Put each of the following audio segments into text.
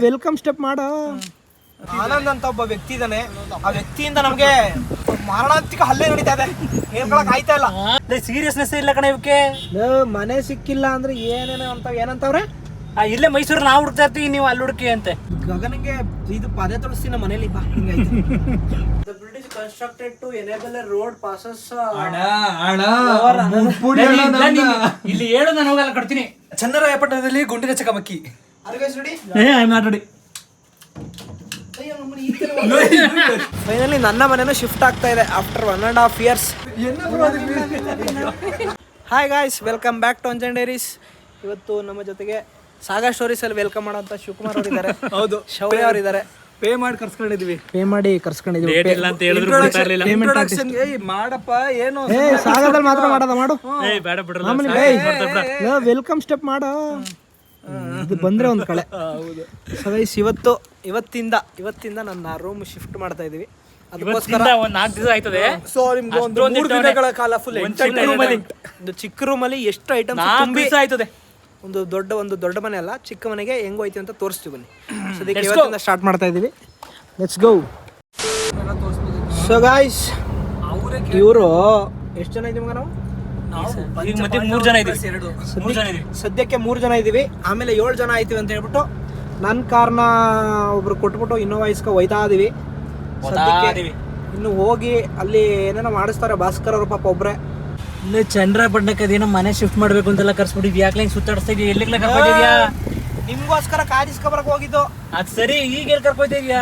Welcome step ಮಾಡು. ಆನಂದ್ ಅಂತ ಒಬ್ಬ ವ್ಯಕ್ತಿ ಇದ್ದಾನೆ. ಆ ವ್ಯಕ್ತಿಯಿಂದ ನಮ್ಗೆ ಮಾರಣಾಂತಿಕ ಹಲ್ಲೆ ನಡೀತಾ ಇದೆ. ಹೇಳ್ಕೊಳಕ್ ಆಯ್ತಾ ಇಲ್ಲ. ಸೀರಿಯಸ್ನೆಸ್ ಇಲ್ಲ ಕಣ ಇವಕ್ಕೆ. ಮನೆ ಸಿಕ್ಕಿಲ್ಲ ಅಂದ್ರೆ ಏನೇನೋ ಅಂತ ಏನಂತವ್ರೆ. ಇಲ್ಲೇ ಮೈಸೂರು ನಾವು ಹುಡುಕ್ತಾ ಇರ್ತೀವಿ, ನೀವು ಅಲ್ಲಿ ಹುಡುಕಿ ಅಂತೆ. ಗಗನಿಗೆ ಇದು ಪದೇ ತೊಳಸ್ತೀನಿ ನಮ್ಮ ಮನೇಲಿ. ಬಾ ಹಿಂಗೈತೆ. The bridge is constructed to enable a road passes. ಇಲ್ಲಿ ಹೇಳು, ನಾನು ಹೋಗಲ್ಲ ಕಟ್ತೀನಿ. ಚನ್ನರಾಯಪಟ್ಟಣದಲ್ಲಿ ಗುಂಡಿನ ಚಕಮಕಿ. ಫೈನಲಿ ನನ್ನ ಮನೆನೂ ಶಿಫ್ಟ್ ಆಗ್ತಾ ಇದೆ after 1.5 years. Hi guys, welcome back to Anjan diaries. ಇವತ್ತು ನಮ್ಮ ಜೊತೆಗೆ ಸಾಗಾ ಸ್ಟೋರೀಸ್ ಅಲ್ಲಿ ವೆಲ್ಕಮ್ ಮಾಡೋಂತ ಶಿವಕುಮಾರ್ ಅವರು ಇದ್ದಾರೆ. ಹೌದು, ಶೌರ್ಯ ಅವರು ಇದ್ದಾರೆ. ಪೇ ಮಾಡಿ ಕರ್ಸ್ಕೊಂಡಿದ್ವಿ. ಮಾಡಪ್ಪ ಏನು ಸಾಗದಲ್ಲಿ ಮಾತ್ರ ಮಾಡೋದ ಮಾಡು. ವೆಲ್ಕಮ್ ಸ್ಟೆಪ್ ಮಾಡು. ಇದು ಬಂದ್ರೆ ಒಂದ್ ಕಳೆ. ಸೊ ಗೈಸ್, ಇವತ್ತಿಂದ ನನ್ನ ರೂಮ್ ಶಿಫ್ಟ್ ಮಾಡ್ತಾ ಇದೀವಿ. ಅದಕ್ಕೋಸ್ಕರ 4 ದಿವಸ ಆಯ್ತದೆ. ಸೊ ನಿಮ್ಗೆ ಒಂದು 3 ದಿನಗಳ ಕಾಲ ಫುಲ್ ಒಂದು ಚಿಕ್ಕ ರೂಮಲ್ಲಿ ಎಷ್ಟು ಐಟಮ್ಸ್ ತುಂಬಿ ಆಯ್ತದೆ. ಒಂದು ದೊಡ್ಡ ಮನೆ ಅಲ್ಲ, ಚಿಕ್ಕ ಮನೆಗೆ ಹೆಂಗೋ ಐತಿ ಅಂತ ತೋರಿಸ್ತೀವಿ ಬನ್ನಿ. ಸದ್ಯಕ್ಕೆ ಇವತ್ತಿಂದ ಸ್ಟಾರ್ಟ್ ಮಾಡ್ತಾ ಇದೀವಿ. Let's go. ಸೊ ಗಾಯ್ಸ್, ಇವರು ಎಷ್ಟು ಜನ ಇದೀವಿ ನಾವು? ಸದ್ಯಕ್ಕೆ 3 ಜನ ಇದೀವಿ. ಆಮೇಲೆ 7 ಜನ ಆಯ್ತೀವಿ ಅಂತ ಹೇಳ್ಬಿಟ್ಟು ನನ್ನ ಕಾರ್ನ ಒಬ್ರು ಕೊಟ್ಬಿಟ್ಟು ಇನ್ನೋವಾ ಇಸ್ಕೊ ಹೋಯ್ತಾ ಇದೀವಿ. ಸದ್ಯಕ್ಕೆ ಇನ್ನು ಹೋಗಿ ಅಲ್ಲಿ ಏನೇನೋ ಮಾಡಿಸ್ತಾರೆ ಭಾಸ್ಕರ್ ಅವ್ರ ಪಾಪ ಒಬ್ರೆ. ಇನ್ನು ಚಂದ್ರಪಟ್ಟಣಕ್ಕೆ ಅದೇನೋ ಮನೆ ಶಿಫ್ಟ್ ಮಾಡ್ಬೇಕು ಅಂತೆಲ್ಲ ಕರ್ಸ್ಬಿಟ್ಟಿದ್ವಿ. ಯಾಕೆ ಸುತ್ತಾಡಿಸ್ತಾ ಇದೀವಿ? ಎಲ್ಲಿ ಕರ್ಕೊಂಡಿದ್ಯಾ? ನಿಮ್ಗೋಸ್ಕರ ಕಾರಿಸ್ಕೊಬರಕ್ ಹೋಗಿದ್ದು. ಅದ್ ಸರಿ, ಈಗ ಎಲ್ಲಿ ಕರ್ಕೊಯ್ತಾ ಇದೀಯಾ?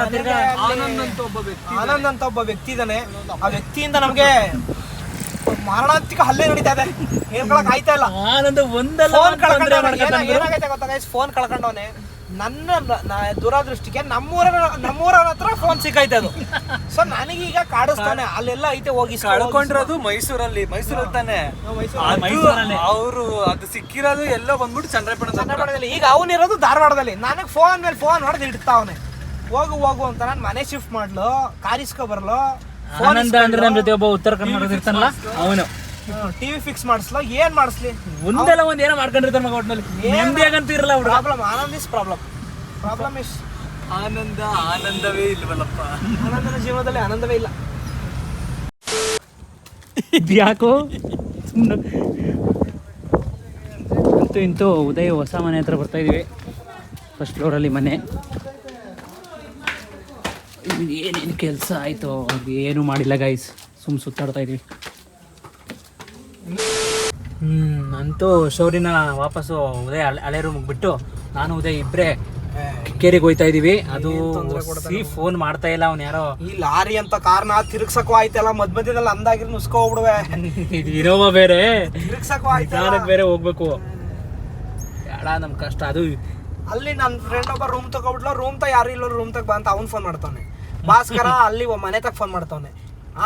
ಆನಂದ್ ಅಂತ ಒಬ್ಬ ವ್ಯಕ್ತಿ ಇದ್ದಾನೆ. ಆ ವ್ಯಕ್ತಿಯಿಂದ ನಮ್ಗೆ ಮಾರಣಾಂತಿಕ ಹಲ್ಲೆ ನಡೀತಾ ಇದೆ. ಹೇಳ್ಕೊಳಕ್ ಆಯ್ತಾ ಇಲ್ಲ. ಆನಂದ್ ಒಂದಲ್ಲ ಏನಾಗೈತೆ ಗೊತ್ತಾ ಗೈಸ್, ಫೋನ್ ಕಳ್ಕೊಂಡವನೆ. ನನ್ನ ದುರಾದೃಷ್ಟಿಗೆ ನಮ್ಮೂರ ಹತ್ರ ಫೋನ್ ಸಿಕ್ಕೈತೆ ಅದು. ಸೊ ನನಗೀಗ ಕಾಡಿಸ್ತಾನೆ. ಅಲ್ಲೆಲ್ಲ ಐತೆ ಹೋಗಿ ಕಳ್ಕೊಂಡಿರೋದು ಮೈಸೂರಲ್ಲಿ ತಾನೆ. ಅವರು ಅದು ಸಿಕ್ಕಿರೋದು ಎಲ್ಲೋ ಬಂದ್ಬಿಟ್ಟು ಚಂದ್ರಪಟ್ಟಣದಲ್ಲಿ. ಈಗ ಅವನಿರೋದು ಧಾರವಾಡದಲ್ಲಿ. ನನಗೆ ಫೋನ್ ಮೇಲೆ ಫೋನ್ ಹೊಡೆದು ಇಡ್ತಾವನೆ. ಹೋಗು ಅಂತ ನಾನು ಮನೆ ಶಿಫ್ಟ್ ಮಾಡ್ಲು, ಕಾರಿಸ್ಕೊ ಬರ್ಲು. ಆನಂದ ಅಂದ್ರೆ ನಮ್ಮ ಜೊತೆ ಒಬ್ಬ ಉತ್ತರ ಕರ್ನಾಟಕದ ಇರ್ತಾನಲ್ಲ ಅವನು. ಟಿವಿ ಫಿಕ್ಸ್ ಮಾಡಿಸ್ಲೋ, ಏನ್ ಮಾಡಿಸ್ಲಿ? ಒಂದೆಲ್ಲ ಒಂದ್ ಏನೋ ಮಾಡ್ಕೊಂಡಿರ್ತಾನೆ ಮಗ. ಒಟ್ನಲ್ಲಿ ನೆಮ್ಮದಿ ಆಗಂತ ಇರಲ್ಲ. ಪ್ರಾಬ್ಲಮ್ ಪ್ರಾಬ್ಲಮ್ ಇಸ್ ಆನಂದವೇ ಇಲ್ವಲ್ಲಪ್ಪ. ಆನಂದನ ಜೀವನದಲ್ಲಿ ಆನಂದವೇ ಇಲ್ಲ. ಯಾಕೋ ಇಂತೂ ಉದಯ ಹೊಸ ಮನೆ ಹತ್ರ ಬರ್ತಾ ಇದೀವಿ. ಫಸ್ಟ್ ಫ್ಲೋರಲ್ಲಿ ಮನೆ. ಏನೇನು ಕೆಲಸ ಆಯ್ತು ಏನು ಮಾಡಿಲ್ಲ ಗೈಸ್, ಸುತ್ತಾಡ್ತಾ ಇದೀವಿ. ಅಂತೂ ಶೌರಿನ ವಾಪಸ್ಸು ಉದಯ ಹಳೆ ರೂಮ್ಗೆ ಬಿಟ್ಟು ನಾನು ಉದಯ ಇಬ್ಬರೇ ಕಿಕ್ಕೇರಿಗೆ ಹೋಯ್ತಾ ಇದೀವಿ. ಅದು ಫೋನ್ ಮಾಡ್ತಾ ಇಲ್ಲ. ಅವ್ನು ಯಾರೋ ಈ ಲಾರಿ ಅಂತ ಕಾರ್ನ ತಿರುಗ್ಸಕ್ಕೂ ಆಯ್ತಲ್ಲ, ಮಧ್ಯದಲ್ಲಿ ಅಂದಾಗಿರ್ ನುಸ್ಕೊ ಹೋಗ್ಬಿಡುವೆ. ಇರೋವ ಬೇರೆ ತಿರುಗ್ಸಕ್ಕೂ ಆಯ್ತು, ಬೇರೆ ಹೋಗ್ಬೇಕು. ಯಾಡ ನಮ್ ಕಷ್ಟ. ಅದು ಅಲ್ಲಿ ನನ್ನ ಫ್ರೆಂಡ್ ಒಬ್ಬ ರೂಮ್ ತಗೊಬಿಟ್ಲ. ರೂಮ್ ಯಾರು ಇಲ್ಲ, ರೂಮ್ ತಗ ಬಾ ಅಂತ ಅವ್ನು ಫೋನ್ ಮಾಡ್ತಾನೆ. ಭಾಸ್ಕರ ಅಲ್ಲಿ ಮನೆ ತಗ ಫೋನ್ ಮಾಡ್ತಾವನೆ.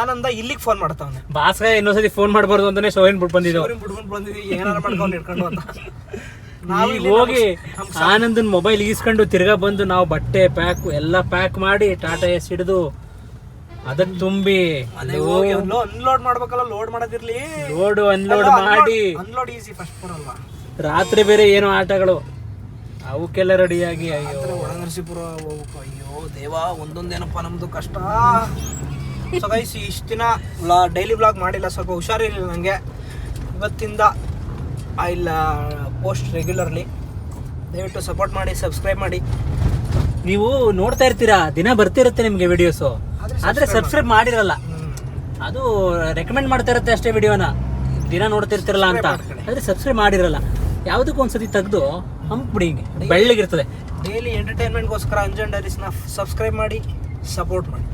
ಆನಂದ ಇಲ್ಲಿಗೆ ಫೋನ್ ಮಾಡ್ತಾವನೆ. ಭಾಸ್ಕರ ಇನ್ನೊಂದ್ಸತಿ ಫೋನ್ ಮಾಡ್ಬಾರ್ದು ಅಂತಾನೆ ಶೋರಿನ್ ಬಿಟ್ಟು ಬಂದಿದ್ವಿ. ಏನಾರ ಮಾಡ್ಕೊಂಡು ಇಟ್ಕೊಂಡು ಅಂತ ಹೋಗಿ ಆನಂದನ್ ಮೊಬೈಲ್ ಈಸ್ಕೊಂಡು ತಿರ್ಗಾ ಬಂದು ನಾವು ಬಟ್ಟೆ ಎಲ್ಲ ಪ್ಯಾಕ್ ಮಾಡಿ ಟಾಟಾ ಎಸ್ ಹಿಡಿದು ಅದಕ್ಕೆ ತುಂಬಿ ಅನ್ಲೋಡ್ ಮಾಡ್ಬೇಕಲ್ಲ. ಲೋಡ್ ಮಾಡೋದಿರ್ಲಿ, ಅನ್ಲೋಡ್ ಮಾಡಿ. ಅನ್ಲೋಡ್ ಈಸಿ, ಫಸ್ಟ್ ಬರಲ್ಲ. ರಾತ್ರಿ ಬೇರೆ ಏನೋ ಆಟಗಳು ಅವಕ್ಕೆಲ್ಲ ರೆಡಿಯಾಗಿ. ಅಯ್ಯೋ, ಒಳನರಸೀಪುರ ಹೋಗ್ಬೇಕು. ಅಯ್ಯೋ ದೇವ, ಒಂದೊಂದೇನಪ್ಪ ನಮ್ದು ಕಷ್ಟ. ಸೊ ಗೈಸ್, ಇಷ್ಟು ದಿನ ಡೈಲಿ ಬ್ಲಾಗ್ ಮಾಡಿಲ್ಲ, ಸ್ವಲ್ಪ ಹುಷಾರಿರಲಿಲ್ಲ ನನಗೆ. ಇವತ್ತಿಂದ ಇಲ್ಲ ಪೋಸ್ಟ್ ರೆಗ್ಯುಲರ್ಲಿ. ದಯವಿಟ್ಟು ಸಪೋರ್ಟ್ ಮಾಡಿ, ಸಬ್ಸ್ಕ್ರೈಬ್ ಮಾಡಿ. ನೀವು ನೋಡ್ತಾ ಇರ್ತೀರಾ, ದಿನ ಬರ್ತಿರುತ್ತೆ ನಿಮ್ಗೆ ವಿಡಿಯೋಸು, ಆದ್ರೆ ಸಬ್ಸ್ಕ್ರೈಬ್ ಮಾಡಿರಲ್ಲ. ಅದು ರೆಕಮೆಂಡ್ ಮಾಡ್ತಾ ಇರುತ್ತೆ ಅಷ್ಟೇ ವಿಡಿಯೋನ, ದಿನ ನೋಡ್ತಿರ್ತಿರಲ್ಲ ಅಂತ. ಆದ್ರೆ ಸಬ್ಸ್ಕ್ರೈಬ್ ಮಾಡಿರಲ್ಲ. ಯಾವುದಕ್ಕೂ ಒಂದ್ಸತಿ ತೆಗೆದು ಹಂಪ್ಬಿಡಿ, ಹಿಂಗೆ ಬೆಳ್ಳಗಿರ್ತದೆ. ಡೈಲಿ ಎಂಟರ್ಟೈನ್ಮೆಂಟ್ಗೋಸ್ಕರ ಅಂಜನ್ ಡೈರೀಸ್ನ ಸಬ್ಸ್ಕ್ರೈಬ್ ಮಾಡಿ, ಸಪೋರ್ಟ್ ಮಾಡಿ.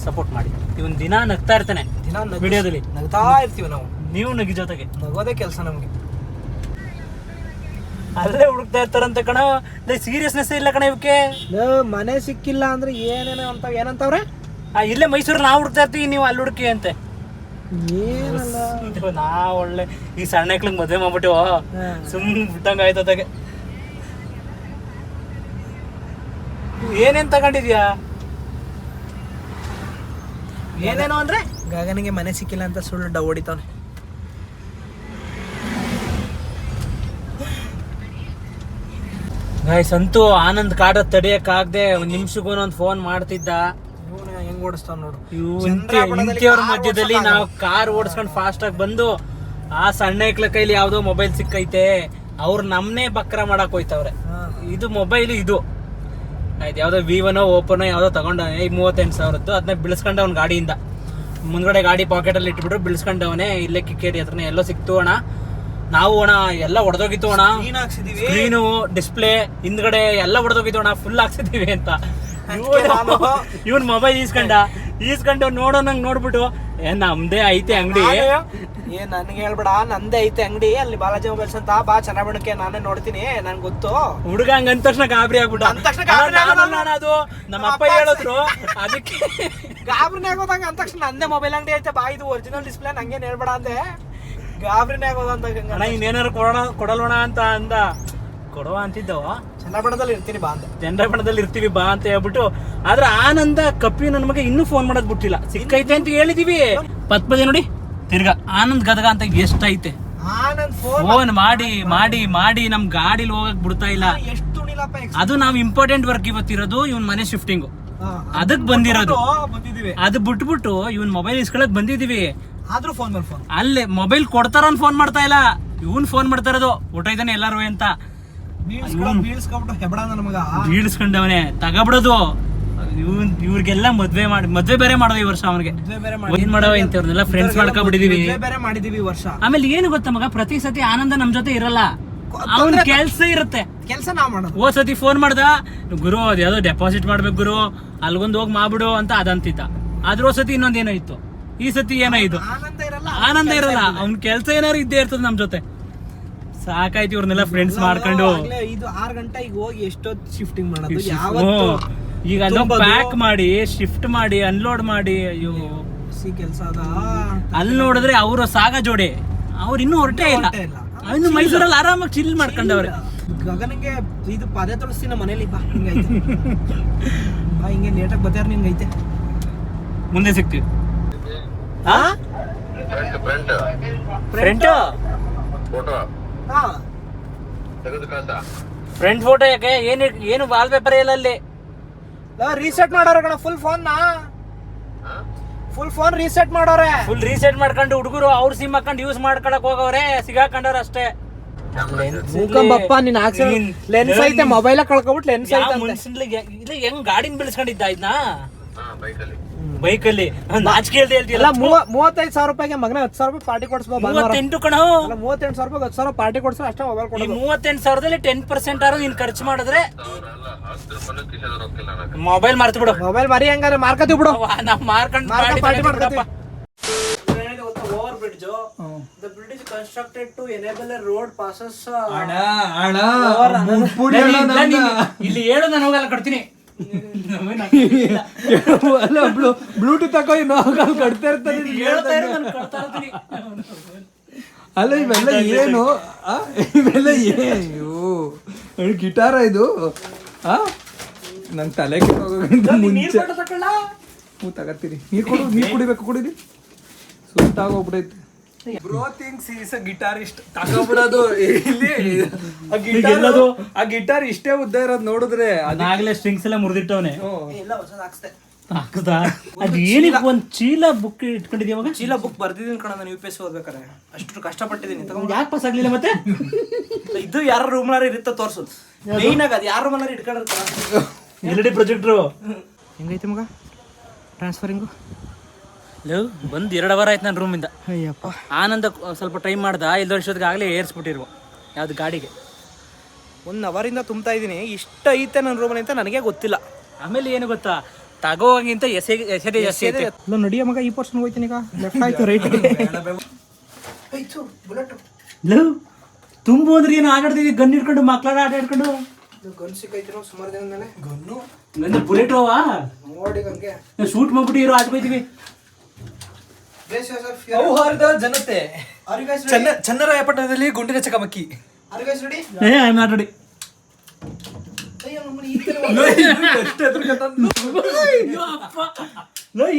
ಸಪೋರ್ಟ್ ಮಾಡಿ. ಇವನ್ ದಿನ ನಗ್ತಾ ಇರ್ತಾನೆ ವಿಡಿಯೋದಲ್ಲಿ. ನಗ್ತಾ ಇರ್ತೀವಿ ನಾವು, ನೀವು ನಗಿ ಜೊತೆಗೆ. ನಗೋದೇ ಕೆಲಸ ನಮ್ಗೆ. ಅಲ್ಲೇ ಹುಡುಕ್ತಾ ಇರ್ತಾರಂತ ಕಣ. ಸೀರಿಯಸ್ನೆಸ್ ಇಲ್ಲ ಕಣ ಇವಕ್ಕೆ. ಮನೆ ಸಿಕ್ಕಿಲ್ಲ ಅಂದ್ರೆ ಏನೇನೋ ಅಂತ ಏನಂತವ್ರೆ. ಇಲ್ಲೇ ಮೈಸೂರಲ್ಲಿ ನಾವು ಹುಡುಕ್ತಾ ಇರ್ತೀವಿ, ನೀವು ಅಲ್ಲಿ ಹುಡುಕಿ ಅಂತೆ. ಏನಲ್ಲ, ನಾ ಒಳ್ಳೆ ಈ ಸಣ್ಣ ಮಕ್ಳಿಗೆ ಮದುವೆ ಮಾಡ್ಬಿಟ್ಟು ಬಿಟ್ಟಂಗ ಆಯ್ತದಾಗೆ. ಏನೇನ್ ತಗೊಂಡಿದ್ಯಾ? ಏನೇನೋ ಅಂದ್ರೆ ಗಗನಿಗೆ ಮನೆ ಸಿಕ್ಕಿಲ್ಲ ಅಂತ ಸುಳ್ಳು ಹೊಡಿತಾನೆ. ಸಂತು ಆನಂದ್ ಕಾಟ ತಡಿಯಕ್ಕಾಗ್ದೆ ಒಂದ್ ನಿಮಿಷಕ್ಕೂ ಒಂದ್ ಫೋನ್ ಮಾಡ್ತಿದ್ದ. ಇವನು ಹೆಂಗ್ ಓಡಿಸ್ತಾವ ನೋಡು. ಇಂಥವ್ರ ಮಧ್ಯದಲ್ಲಿ ನಾವು ಕಾರ್ ಓಡಿಸ್ಕೊಂಡು ಫಾಸ್ಟ್ ಆಗಿ ಬಂದು ಆ ಸಣ್ಣ ಐಕ್ಳ ಕೈಲಿ ಯಾವ್ದೋ ಮೊಬೈಲ್ ಸಿಕ್ಕೈತೆ, ಅವ್ರು ನಮ್ನೇ ಬಕ್ರ ಮಾಡಕ್ ಹೋಯ್ತವ್ರೆ. ಇದು ಮೊಬೈಲ್ ಇದು ಆಯ್ತು, ಯಾವ್ದೋ ವಿವನೋ ಓಪನೋ ಯಾವ್ದೋ ತಗೊಂಡ 38,000 ಅದನ್ನ ಬಿಳಿಸ್ಕೊಂಡ ಅವ್ನ ಗಾಡಿಯಿಂದ. ಮುಂದ್ಗಡೆ ಗಾಡಿ ಪಾಕೆಟ್ ಅಲ್ಲಿ ಇಟ್ಬಿಟ್ರು ಬಿಳಿಸ್ಕೊಂಡವನೇ. ಇಲ್ಲೇ ಕಿಕ್ಕೇರಿ ಹತ್ರನೇ ಎಲ್ಲೋ ಸಿಕ್ತು ಅಣ್ಣ. ನಾವು ಅಣ್ಣ ಎಲ್ಲ ಹೊಡೆದೋಗಿತ್ತು ಅಣ್ಣ, ಸ್ಕ್ರೀನು ಡಿಸ್ಪ್ಲೇ ಹಿಂದ್ಗಡೆ ಎಲ್ಲ ಹೊಡೆದೋಗಿತ್ತು ಅಣ್ಣ, ಫುಲ್ ಹಾಕ್ಸಿದೀವಿ ಅಂತ. ಇವನ್ ಮೊಬೈಲ್ ಈಸ್ಕೊಂಡು ನೋಡೋನಂಗ್ ನೋಡ್ಬಿಟ್ಟು ನಮ್ದೇ ಐತೆ ಅಂಗಡಿ, ನನ್ಗೆ ಹೇಳ್ಬೇಡ, ನಂದೇ ಐತೆ ಅಂಗಡಿ ಅಲ್ಲಿ ಬಾಲಾಜಿ ಮೊಬೈಲ್ಸ್ ಅಂತ, ಬಾ ಚೆನ್ನಾಗಿ ನಾನೇ ನೋಡ್ತೀನಿ, ನನ್ಗೆ ಗೊತ್ತು. ಹುಡುಗ ಹಂಗ ಅಂದ ತಕ್ಷಣ ಗಾಬರಿ ಆಗ್ಬಿಟ್ಟು ಅದು ನಮ್ಮ ಅಪ್ಪ ಹೇಳಿದ್ರು, ಅದಕ್ಕೆ ಗಾಬರಿನೇ ಆಗೋದಂಗ ಅಂದ ತಕ್ಷಣ ನಂದೇ ಮೊಬೈಲ್ ಅಂಗಡಿ ಐತೆ ಬಾ, ಇದು ಒರಿಜಿನಲ್ ಡಿಸ್ಪ್ಲೇ ನಂಗೇನ್ ಹೇಳ್ಬೇಡ ಅಂದೆ. ಗಾಬರಿನೇ ಆಗೋದಂತ ಅಣ್ಣ ಇನ್ನೇನಾರು ಕೊಡಲ್ವಣ ಅಂತ ಅಂದ. ಕೊಡುವ ಅಂತಿದ್ದವ, ಚನ್ನಬಣ್ಣದಲ್ಲಿ ಇರ್ತೀನಿ ಬಾ ಅಂತ, ಜನರ ಬಣ್ಣದಲ್ಲಿ ಇರ್ತೀವಿ ಬಾ ಅಂತ ಹೇಳ್ಬಿಟ್ಟು. ಆದ್ರೆ ಆನಂದ ಕಪ್ಪಿ ನನ್ ಮಗ ಇನ್ನೂ ಫೋನ್ ಮಾಡೋದ್ ಬಿಟ್ಟಿಲ್ಲ. ಸಿಕ್ಕೈತೆ ಅಂತ ಹೇಳಿದೀವಿ, ಪದ್ಪದೇ ನೋಡಿ ತಿರ್ಗಾ ಆನಂದ್ ಗದಗ ಅಂತ ಎಷ್ಟೈತೆ. ಆನಂದ್ ಫೋನ್ ಮಾಡಿ ಮಾಡಿ ಮಾಡಿ ನಮ್ ಗಾಡಿಲಿ ಹೋಗಕ್ ಬಿಡ್ತಾ ಇಲ್ಲ. ಎಷ್ಟು ಅದು ನಾವ್ ಇಂಪಾರ್ಟೆಂಟ್ ವರ್ಕ್ ಇವತ್ತಿರೋದು ಇವನ್ ಮನೆ ಶಿಫ್ಟಿಂಗ್, ಅದಕ್ ಬಂದಿರೋದು. ಅದು ಬಿಟ್ಬಿಟ್ಟು ಇವನ್ ಮೊಬೈಲ್ ಇಸ್ಕೊಳಕ್ ಬಂದಿದೀವಿ. ಆದ್ರೂ ಫೋನ್ ಮೇಲೆ ಫೋನ್, ಅಲ್ಲೇ ಮೊಬೈಲ್ ಕೊಡ್ತಾರ ಫೋನ್ ಮಾಡ್ತಾ ಇಲ್ಲ, ಇವನ್ ಫೋನ್ ಮಾಡ್ತಾ ಇರೋದು ಊಟ ಇದ್ದಾನೆ ಎಲ್ಲಾರು ಅಂತ ಬೀಳ್ಸ್ಕೊಂಡವನೆ ತಗಬಿಡೋದು. ಇವ್ರಿಗೆಲ್ಲ ಮದ್ವೆ ಬೇರೆ ಮಾಡೋದು ಈ ವರ್ಷ. ಅವನಿಗೆ ಏನ್ ಮಾಡವ ಇಂಥವ್ರನ್ನೆಲ್ಲ ಫ್ರೆಂಡ್ಸ್ ಮಾಡ್ಕೊಂಡ್ಬಿಟ್ಟಿದೀವಿ. ಆಮೇಲೆ ಏನು ಗೊತ್ತಾ ಮಗ, ಪ್ರತಿ ಸತಿ ಆನಂದ ನಮ್ ಜೊತೆ ಇರಲ್ಲ, ಅವನ್ ಕೆಲ್ಸ ಇರುತ್ತೆ, ಕೆಲಸ ನಾವ್ ಮಾಡೋದು. ಹೋದ್ ಸತಿ ಫೋನ್ ಮಾಡ್ದ, ಗುರು ಅದ್ ಯಾವ್ದೋ ಡೆಪಾಸಿಟ್ ಮಾಡ್ಬೇಕು ಗುರು, ಅಲ್ಗೊಂದ್ ಹೋಗಿ ಮಾಡ್ಬಿಡು ಅಂತ ಅದಂತಿದ್ದ. ಅದ್ರ ಹೋದ್ ಸತಿ ಇನ್ನೊಂದ್ ಏನೋ ಇತ್ತು, ಈ ಸತಿ ಏನೋ ಇದು ಆನಂದ ಇರಲ್ಲ, ಅವ್ನ್ ಕೆಲ್ಸ ಏನಾರು ಇದ್ದೇ ಇರ್ತದ ನಮ್ ಜೊತೆ. ಸಾಕಾಯ್ತು ಇವ್ರನ್ನೆಲ್ಲ ಫ್ರೆಂಡ್ಸ್ ಮಾಡ್ಕೊಂಡು. ಇದು 6 ಗಂಟೆಗೆ ಹೋಗಿ ಎಷ್ಟೊತ್ತು ಶಿಫ್ಟಿಂಗ್ ಮಾಡೋದು, ಈಗ ಅಲ್ಲೋ ಪ್ಯಾಕ್ ಮಾಡಿ ಶಿಫ್ಟ್ ಮಾಡಿ ಅನ್ಲೋಡ್ ಮಾಡಿ. ಅಯ್ಯೋ ಕೆಲಸ ಅದ. ಅಲ್ಲಿ ನೋಡಿದ್ರೆ ಅವರು ಸಾಗ ಜೋಡಿ, ಅವ್ರು ಇನ್ನೂ ಹೊರಟೇ ಇಲ್ಲ. ಇನ್ನು ಮೈಸೂರಲ್ಲಿ ಆರಾಮಾಗಿ ಚಿಲ್ ಮಾಡ್ಕೊಂಡವ್ರೆ. ಗಗನಿಗೆ ಇದು ಪಾದ ತೊಳಸ್ತೀನಿ ಮನೇಲಿ, ಬಾ ಹಿಂಗೈತೆ ಬಾ, ಹಿಂಗೆ ಲೇಟಾಗಿ ಬತ್ತಾರ ನಿಂಗೈತೆ. ಮುಂದೆ ಸಿಗ್ತೀವಿ. ಫ್ರೆಂಡ್ ಫೋಟೋ ಯಾಕೆ, ಏನು ವಾಲ್ ಪೇಪರ್ ಇಲ್ಲ ಅಲ್ಲಿ. ರೀಸೆಟ್ ಮಾಡೋರ ಕಣ, ಫುಲ್ ಫೋನ್ ರೀಸೆಟ್ ಮಾಡೋರೆ. ಫುಲ್ ರೀಸೆಟ್ ಮಾಡ್ಕೊಂಡು ಹುಡುಗರು ಅವ್ರ ಸಿಮ್ ಹಾಕೊಂಡು ಯೂಸ್ ಮಾಡ್ಕೊಳಕ್ ಹೋಗವ್ರೆ, ಸಿಗಾಕೊಂಡವ್ರ ಅಷ್ಟೇ. ಮೂಕಂಬಪ್ಪ ನಿನ್ ಲೆನ್ಸ್ ಐತೆ, ಮೊಬೈಲ್ ಕಳ್ಕೊಬಿಟ್ಟು ಲೆನ್ಸ್ ಇಲ್ಲ ಹೆಂಗ್ ಗಾಡಿನ ಬೆಳೆಸ್ಕೊಂಡಿದ್ದ ಇದನ್ನ ಬೈಕಲ್ಲಿ. ನಾಚಿಕೆ ಹೇಳ್ತಿಯಲ್ಲ, 35,000 ರೂಪಾಯಿಗೆ ಮಗನ 10,000 ರೂಪಾಯಿ ಪಾರ್ಟಿ ಕೊಡ್ಸ್ಬೋ. 38 ಕಣೋ, 38,000 ರೂಪಾಯಿ 10,000 ಪಾರ್ಟಿ ಕೊಡ್ಸೋ ಅಷ್ಟೇ ಮೊಬೈಲ್ ಕೊಡಿ. 38,000ದಲ್ಲಿ 10% ಆದ್ರೂ ನೀನ್ ಖರ್ಚು ಮಾಡಿದ್ರೆ ಮೊಬೈಲ್ ಮಾರ್ತು ಬಿಡು. ಮೊಬೈಲ್ ಮರಿ ಹಂಗಾರೆ ಮಾರ್ಕತಿ ಬಿಡು, ನಾವ್ ಮಾರ್ಕೊಂಡು ಪಾರ್ಟಿ ಮಾಡ್ಕೊತೀವಿ. The bridge is constructed to enable a road passes. ಇಲ್ಲಿ ಹೇಳು, ನಾನು ಹೋಗಲ್ಲ ಕೊಡ್ತೀನಿ. ಬ್ಲೂಟೂತ್ ತಕೋ ಕಟ್ತಾ ಇರ್ತಾನೆ. ಅಲ್ಲ ಇವೆಲ್ಲ ಏನು, ಇವೆಲ್ಲ ಏನು ಗಿಟಾರ ಇದು? ನಂಗೆ ತಲೆ ಮುಂಚೆ ತಗತ್ತೀನಿ. ನೀರು ಕುಡಿಬೇಕು, ಕುಡೀರಿ. ಸುತ್ತಾಗೋಗ್ಬಿಡೈತಿ. Bro things is a guitarist ತಗೋಬಿಡೋದು. ಇಲ್ಲಿ ಆ ಗಿಟಾರ್ ಇಷ್ಟೇ ಉದ್ದ ಇರೋದು ನೋಡಿದ್ರೆ ಅದಾಗ್ಲೇ ಸ್ಟ್ರಿಂಗ್ಸ್ ಎಲ್ಲ ಮುರಿದಿಟ್ಟವನೆ. ಅದ್ ಏನಿಗೆ ಒಂದ್ ಚೀಲ ಬುಕ್ ಇಟ್ಕೊಂಡಿದ್ಯಾವಾಗ? ಚೀಲ ಬುಕ್ ಬರ್ದಿದ್ದೀನಿ ಕಣ, ನಾನು UPSC ಓದ್ಬೇಕಾರೆ ಅಷ್ಟು ಕಷ್ಟಪಟ್ಟಿದ್ದೀನಿ. ಯಾಕೆ ಪಾಸ್ ಆಗ್ಲಿಲ್ಲ ಮತ್ತೆ? ಇದು ಯಾರ ರೂಮ್ನಾರ ಇರುತ್ತೆ ತೋರ್ಸು, ಮೇಯ್ನ್ ಆಗ ಅದು ಯಾರ ರೂಮ್ನಾರ ಇಟ್ಕೊಂಡಿರ್ತಾರ. LED ಪ್ರೊಜೆಕ್ಟ್ರು ಹೆಂಗೈತೆ ಮಗ ಟ್ರಾನ್ಸ್ಫರಿಂಗು? ಬಂದು 2 ಅವರ್ ಆಯ್ತು ನನ್ನ ರೂಮಿಂದ. ಅಯ್ಯಪ್ಪ, ಆನಂದ ಸ್ವಲ್ಪ ಟೈಮ್ ಮಾಡ್ದ, 2 ವರ್ಷದಕ್ಕೆ ಆಗಲೇ ಏರ್ಸ್ಬಿಟ್ಟಿರುವ ಯಾವ್ದು ಗಾಡಿಗೆ. 1 ಅವರಿಂದ ತುಂಬ್ತಾ ಇದ್ದೀನಿ. ಇಷ್ಟ ಐತೆ ನನ್ನ ರೂಮಲ್ಲಿ ಅಂತ ನನಗೆ ಗೊತ್ತಿಲ್ಲ. ಆಮೇಲೆ ಏನು ಗೊತ್ತಾ, ತಗೋವಾಗಿಂತ ಎಸೆದೆ ಜಾಸ್ತಿ ಐತೆ. ನಡಿಯ ಮಗ, ಈ ಪರ್ಸನ್ ಹೋಯ್ತೀನಿ ಈಗ. ಲೆಫ್ಟ್ ಆಯ್ತು, ರೈಟ್ ತುಂಬು ಅಂದ್ರೆ ಏನು ಆಟಾಡ್ತಿದ್ವಿ, ಗನ್ ಇಟ್ಕೊಂಡು ಮಕ್ಳಾರ ಆಟ ಆಡ್ಕೊಂಡು. ಗನ್ ಸಿಕ್ಕೈತಿರೋ ಸುಮಾರು ದಿನ ಮೇಲೆ. ಗನ್ನು ನನ್ನ ಬುಲೆಟ್ ಅವ ನೋಡಿ, ಹಂಗೆ ಶೂಟ್ ಮಾಡ್ಬಿಟ್ಟು ಇರೋ ಆಡ್ಕೊಯ್ತೀವಿ. ಸೌಹಾರ್ದ ಜನತೆ, ಚನ್ನರಾಯಪಟ್ಟಣದಲ್ಲಿ ಗುಂಡಿನ ಚಕಮಕಿ. ಮಾತಾಡಿ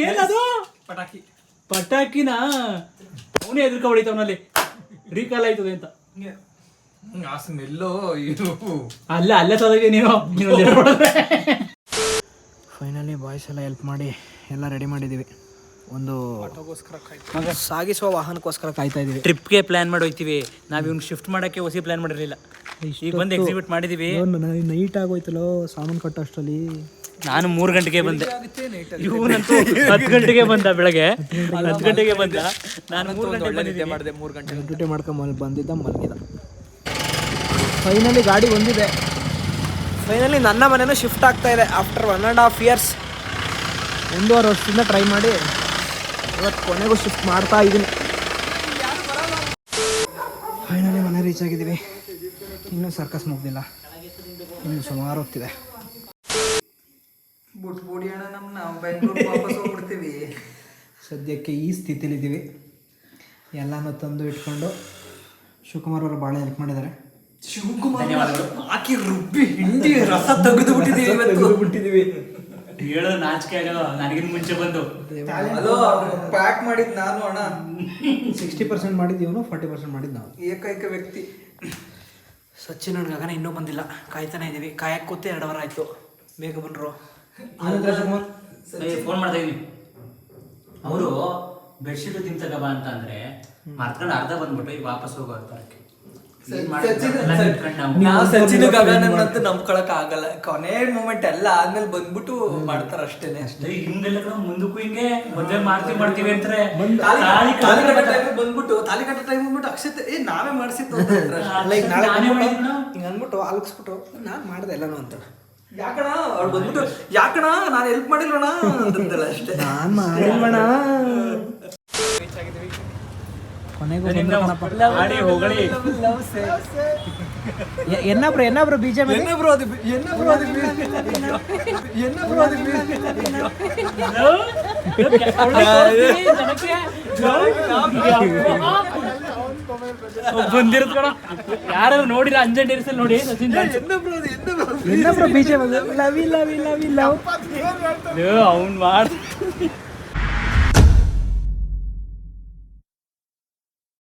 ಏನದು ಪಟಾಕಿನ ಅವನೇ ಎದುರ್ಕ ಹೊಡಿತವನಲ್ಲಿ ರೀಕಾಲ್ ಆಯ್ತದೆ ಅಂತ. ಆ ಸ್ಮೆಲ್ಲು ಇದು ಅಲ್ಲೇ ಸೋದಾಗಿ ನೀವು ಫೈನಲಿ ಬಾಯ್ಸ್ ಎಲ್ಲ ಹೆಲ್ಪ್ ಮಾಡಿ ಎಲ್ಲ ರೆಡಿ ಮಾಡಿದ್ದೀವಿ. ಒಂದು ಸಾಗಿಸುವ ವಾಹನಕ್ಕೋಸ್ಕರ ಕಾಯ್ತಾ ಇದೀವಿ. ಟ್ರಿಪ್ಗೆ ಪ್ಲಾನ್ ಮಾಡಿ ಹೋಗ್ತೀವಿ ನಾವು ಇವ್ನು ಶಿಫ್ಟ್ ಮಾಡಕ್ಕೆ ಹೊಸಿ ಪ್ಲಾನ್ ಮಾಡಿರಲಿಲ್ಲ. ಈಗ ಬಂದು ಎಕ್ಸಿಕ್ಯೂಟ್ ಮಾಡಿದೀವಿ. ನೈಟ್ ಆಗೋಯ್ತಲ್ಲೋ ಸಾಮಾನು ಕಟ್ಟೋ ಅಷ್ಟರಲ್ಲಿ. ನಾನು 3 ಗಂಟೆಗೆ ಬಂದೆ, ಇವನಂತೂ 10 ಗಂಟೆಗೆ ಬಂದ, ಬೆಳಗ್ಗೆ 10 ಗಂಟೆಗೆ ಬಂದ. ನಾನು 3 ಗಂಟೆ ಮಾಡಿದೆ, 3 ಗಂಟೆ ಡ್ಯೂಟಿ ಮಾಡ್ಕೊಂಡು ಬಂದಿದ್ದ ಮಲಗಿದ. ಫೈನಲಿ ಗಾಡಿ ಬಂದಿದೆ. ಫೈನಲಿ ನನ್ನ ಮನೆಯೂ ಶಿಫ್ಟ್ ಆಗ್ತಾ ಇದೆ ಆಫ್ಟರ್ 1.5 years. 1.5 ವರ್ಷದಿಂದ ಟ್ರೈ ಮಾಡಿ ಇವತ್ತು ಕೊನೆಗೂ ಶಿಫ್ಟ್ ಮಾಡ್ತಾ ಇದ್ದೀನಿ. ಫೈನಲಿ ಮನೆ ರೀಚ್ ಆಗಿದ್ದೀವಿ. ಇನ್ನೂ ಸರ್ಕಸ್ ಮುಗ್ದಿಲ್ಲ, ಇನ್ನು ಸುಮಾರು ಹೋಗ್ತಿದೆ. ಬಿಟ್ಬಿಡಿ ಅಣ್ಣ, ನಾವು ಬೆಂಗಳೂರು ವಾಪಸ್ ಹೋಗ್ಬಿಡ್ತೀವಿ. ಸದ್ಯಕ್ಕೆ ಈ ಸ್ಥಿತಿಲಿದ್ದೀವಿ. ಎಲ್ಲನೂ ತಂದು ಇಟ್ಕೊಂಡು ಶಿವಕುಮಾರ್ ಅವರು ಭಾಳ ಹೆಲ್ಪ್ ಮಾಡಿದ್ದಾರೆ. ಶಿವಕುಮಾರ್ ಹಾಕಿ ರುಬ್ಬಿ ಹಿಂಡಿ ರಸ ತೆಗೆದು ಬಿಟ್ಟಿದ್ದೀವಿ. ಹೇಳೋದು ನಾಚಿಕೆ ಆಗೋದು ನನಗಿನ್ ಮುಂಚೆ ಬಂದು. ಅದು ಪ್ಯಾಕ್ ಮಾಡಿದ್ ನಾನು ಅಣ್ಣ. 60% ಮಾಡಿದ್ದೀವನು, 40% ಮಾಡಿದ್ದು ನಾವು. ಏಕೈಕ ವ್ಯಕ್ತಿ. ಸಚಿನ್ ಗಗನ ಇನ್ನೂ ಬಂದಿಲ್ಲ, ಕಾಯ್ತಾನೆ ಇದ್ದೀವಿ. ಕಾಯಕ್ಕೆ ಕೂತೆ 2 ವಾರ ಆಯಿತು. ಬೇಗ ಬಂದರು. ಫೋನ್ ಮಾಡ್ತಾ ಇದೀನಿ. ಅವರು ಬೆಡ್ಶೀಟ್ ತಿಂತಕ ಬಾ ಅಂತ ಅಂದ್ರೆ ಮಾರ್ಕೊಂಡು ಅರ್ಧ ಬಂದ್ಬಿಟ್ಟು ಈಗ ವಾಪಸ್ ಹೋಗೋ ತರಕ್ಕೆ. ನಾವು ಸಚಿನ್ ಗಗನಂತೂ ನಂಬ್ಕೊಳಕ್ ಆಗಲ್ಲ. ಕೊನೆ ಮೂಮೆಂಟ್ ಎಲ್ಲ ಆದ್ಮೇಲೆ ಬಂದ್ಬಿಟ್ಟು ಮಾಡ್ತಾರ ಅಷ್ಟೇನೆ. ಹಿಂಗೆಲ್ಲ ಮುಂದಕ್ಕೂ ಹಿಂಗೆ ಮದ್ವೆ ಮಾಡ್ತೀವಿ ಅಂತಾರೆ. ತಾಲಿ ಕಟ್ಟೋ ಟೈಮ್ ಬಂದ್ಬಿಟ್ಟು ಅಕ್ಷತೆ ನಾವೇ ಮಾಡಿಸಿತ್ತು ಲೈಕ್ ನಾಳೆ ಹಿಂಗೆ ಅಂದ್ಬಿಟ್ಟು ಅಲ್ಗಿಸ್ಬಿಟ್ಟು ನಾನು ಮಾಡಿದೆ ಎಲ್ಲನೂ ಅಂತ. ಯಾಕಣ ಅವ್ರು ಬಂದ್ಬಿಟ್ಟು ಯಾಕಣ ನಾನು ಹೆಲ್ಪ್ ಮಾಡಿಲ್ವಣ ಅಂತಂದಲ್ಲ ಅಷ್ಟೇ. ನಾನು ಮಾಡಿಲ್ವಣ. ಕೊನೆಗೂ ಎನ್ನಬ್ರು ಬೀಜ ಬಂದಿರೋದು ಕಣ. ಯಾರು ನೋಡಿಲ್ಲ, ಅಂಜನ್ ಡೇರಿಸಲ್ಲಿ ನೋಡಿ ಎನ್ನಬ್ರು ಬೀಜ ಲವಿ ಲವಿ ಲವಿ ಲವ್ ಅವ್ನು ಮಾಡ್